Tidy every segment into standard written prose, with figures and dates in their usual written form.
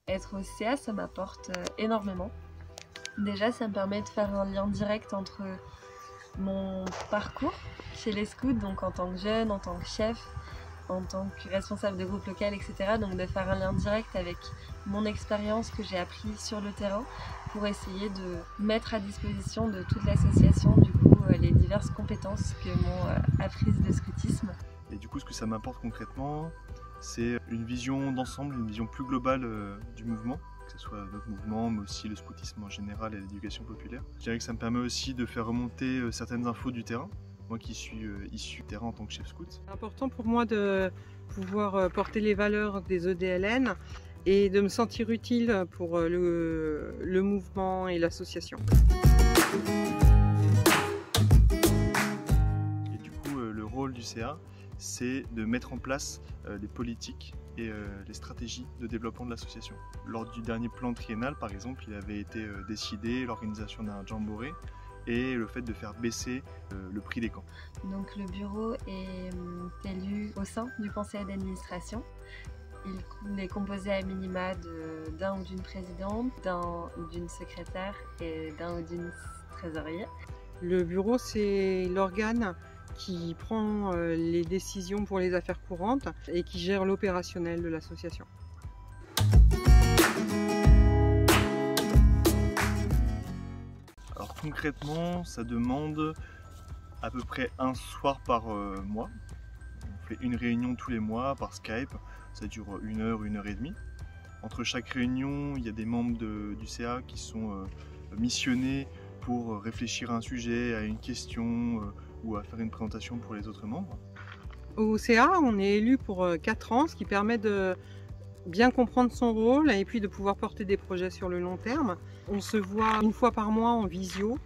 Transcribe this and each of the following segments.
Être au CA, ça m'apporte énormément. Déjà, ça me permet de faire un lien direct entre mon parcours chez les scouts, donc en tant que jeune, en tant que chef, en tant que responsable de groupe local, etc. Donc de faire un lien direct avec mon expérience que j'ai appris sur le terrain pour essayer de mettre à disposition de toute l'association du coup les diverses compétences que m'ont apprises de scoutisme. Et du coup, ce que ça m'apporte concrètement, c'est une vision d'ensemble, une vision plus globale du mouvement, que ce soit notre mouvement, mais aussi le scoutisme en général et l'éducation populaire. Je dirais que ça me permet aussi de faire remonter certaines infos du terrain, moi qui suis issu du terrain en tant que chef scout. C'est important pour moi de pouvoir porter les valeurs des EDLN et de me sentir utile pour le mouvement et l'association. Et du coup, le rôle du CA, c'est de mettre en place les politiques et les stratégies de développement de l'association. Lors du dernier plan triennal, par exemple, il avait été décidé l'organisation d'un jamboree et le fait de faire baisser le prix des camps. Donc le bureau est élu au sein du conseil d'administration. Il est composé à minima d'un ou d'une présidente, d'un ou d'une secrétaire et d'un ou d'une trésorière. Le bureau, c'est l'organe qui prend les décisions pour les affaires courantes et qui gère l'opérationnel de l'association. Alors concrètement, ça demande à peu près un soir par mois. On fait une réunion tous les mois par Skype, ça dure 1 heure, 1 heure et demie. Entre chaque réunion, il y a des membres du CA qui sont missionnés pour réfléchir à un sujet, à une question ou à faire une présentation pour les autres membres. Au CA, on est élu pour 4 ans, ce qui permet de bien comprendre son rôle et puis de pouvoir porter des projets sur le long terme. On se voit 1 fois par mois en visio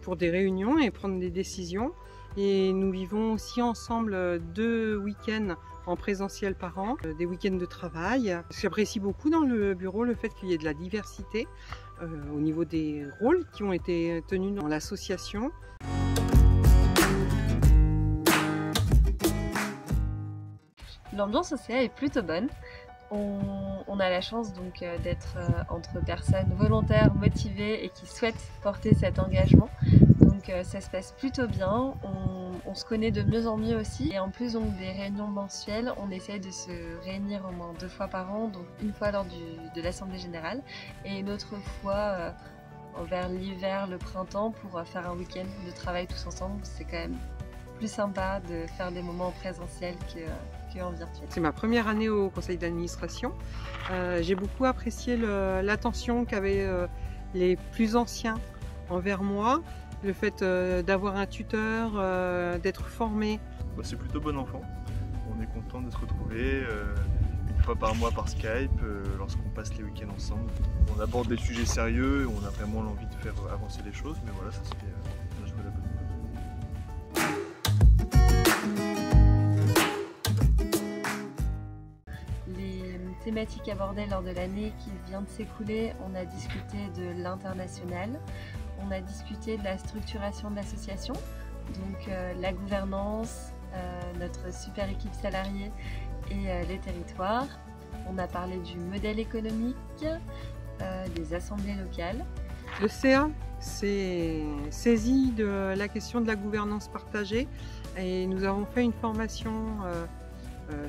pour des réunions et prendre des décisions. Et nous vivons aussi ensemble 2 week-ends en présentiel par an, des week-ends de travail. J'apprécie beaucoup dans le bureau le fait qu'il y ait de la diversité au niveau des rôles qui ont été tenus dans l'association. L'ambiance au CA est plutôt bonne. On a la chance donc d'être entre personnes volontaires, motivées et qui souhaitent porter cet engagement. Donc ça se passe plutôt bien, on se connaît de mieux en mieux aussi. Et en plus donc des réunions mensuelles, on essaye de se réunir au moins 2 fois par an, donc une fois lors de l'Assemblée Générale et une autre fois vers l'hiver, le printemps pour faire un week-end de travail tous ensemble. C'est quand même plus sympa de faire des moments en présentiel qu'en virtuel. C'est ma première année au conseil d'administration. J'ai beaucoup apprécié l'attention qu'avaient les plus anciens envers moi, le fait d'avoir un tuteur, d'être formé. C'est plutôt bon enfant. On est content de se retrouver 1 fois par mois par Skype lorsqu'on passe les week-ends ensemble. On aborde des sujets sérieux et on a vraiment l'envie de faire avancer les choses, mais voilà, ça se fait jouer la bonne. Thématiques abordées lors de l'année qui vient de s'écouler, on a discuté de l'international, on a discuté de la structuration de l'association, donc la gouvernance, notre super équipe salariée et les territoires. On a parlé du modèle économique, des assemblées locales. Le CA s'est saisi de la question de la gouvernance partagée et nous avons fait une formation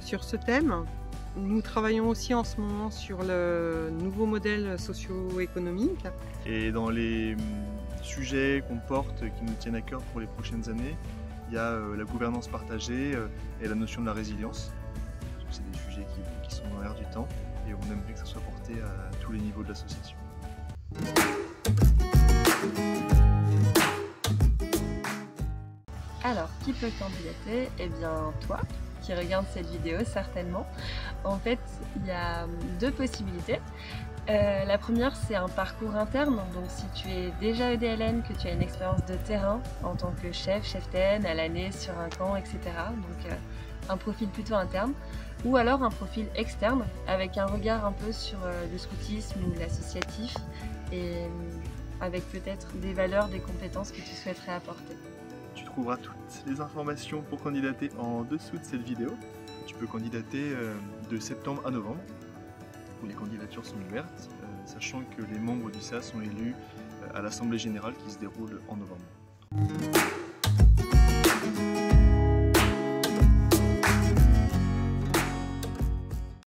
sur ce thème. Nous travaillons aussi en ce moment sur le nouveau modèle socio-économique. Et dans les sujets qu'on porte, qui nous tiennent à cœur pour les prochaines années, il y a la gouvernance partagée et la notion de la résilience. C'est des sujets qui sont dans l'air du temps et on aimerait que ça soit porté à tous les niveaux de l'association. Alors, qui peut candidater? Eh bien, toi qui regarde cette vidéo certainement. En fait, il y a 2 possibilités. La première, c'est un parcours interne. Donc si tu es déjà EDLN, que tu as une expérience de terrain en tant que chef, chef-TN, à l'année, sur un camp, etc. Donc un profil plutôt interne. Ou alors un profil externe, avec un regard un peu sur le scoutisme ou l'associatif et avec peut-être des valeurs, des compétences que tu souhaiterais apporter. Tu trouveras toutes les informations pour candidater en dessous de cette vidéo. Tu peux candidater de septembre à novembre, où les candidatures sont ouvertes, sachant que les membres du CA sont élus à l'Assemblée Générale qui se déroule en novembre.